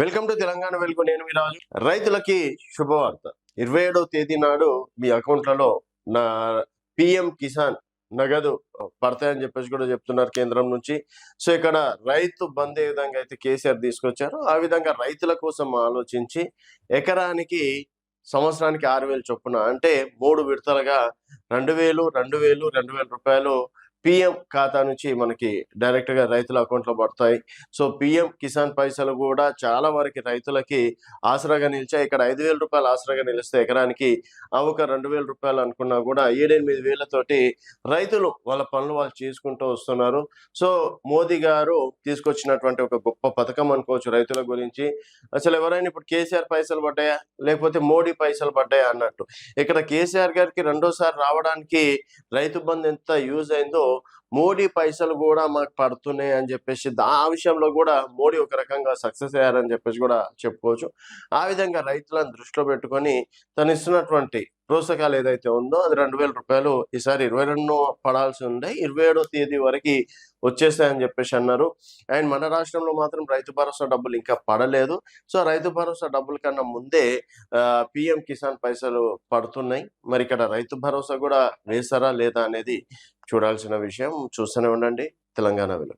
Welcome to Telangana వెలుగు. నేను మీ రాజు. రైతులకి శుభవార్త. 27వ తేదీ నాడు మీ అకౌంట్లలో నా పిఎం కిసాన్ నగదు పడతాయని చెప్పేసి కూడా చెప్తున్నారు కేంద్రం నుంచి. సో ఇక్కడ రైతు బంద్ ఏ విధంగా అయితే కేసీఆర్ తీసుకొచ్చారో ఆ విధంగా రైతుల కోసం ఆలోచించి ఎకరానికి సంవత్సరానికి 6,000 చొప్పున అంటే 3 విడతలుగా 2,000, 2,000, 2,000 రూపాయలు పిఎం ఖాతా నుంచి మనకి డైరెక్ట్ గా రైతుల అకౌంట్ లో పడతాయి. సో పిఎం కిసాన్ పైసలు కూడా చాలా వరకు రైతులకి ఆసరాగా నిలిచాయి. ఇక్కడ 5,000 రూపాయలు ఆసరాగా నిలిస్తే ఎకరానికి ఒక 2,000 రూపాయలు అనుకున్నా కూడా 7-8 వేలతోటి రైతులు వాళ్ళ పనులు వాళ్ళు చేసుకుంటూ వస్తున్నారు. సో మోదీ గారు తీసుకొచ్చినటువంటి ఒక గొప్ప పథకం అనుకోవచ్చు రైతుల గురించి. అసలు ఎవరైనా ఇప్పుడు కేసీఆర్ పైసలు పడ్డాయా లేకపోతే మోడీ పైసలు పడ్డాయా అన్నట్టు. ఇక్కడ కేసీఆర్ గారికి రెండోసారి రావడానికి రైతు బంధు ఎంత యూజ్ అయిందో మోడీ పైసలు కూడా మాకు పడుతున్నాయి అని చెప్పేసి ఆ విషయంలో కూడా మోడీ ఒక రకంగా సక్సెస్ అయ్యారని చెప్పేసి కూడా చెప్పుకోవచ్చు. ఆ విధంగా రైతులను దృష్టిలో పెట్టుకొని తను ఇస్తున్నటువంటి ప్రోత్సాహాలు ఏదైతే ఉందో అది 2,000 రూపాయలు ఈసారి 22 పడాల్సి ఉండే 27వ తేదీ వరకు వచ్చేస్తాయని చెప్పేసి అన్నారు. అండ్ మన రాష్ట్రంలో మాత్రం రైతు భరోసా డబ్బులు ఇంకా పడలేదు. సో రైతు భరోసా డబ్బుల కన్నా ముందే పిఎం కిసాన్ పైసలు పడుతున్నాయి. మరి ఇక్కడ రైతు భరోసా కూడా వేస్తారా లేదా అనేది చూడాల్సిన విషయం. చూస్తూనే ఉండండి తెలంగాణ వెలుగు.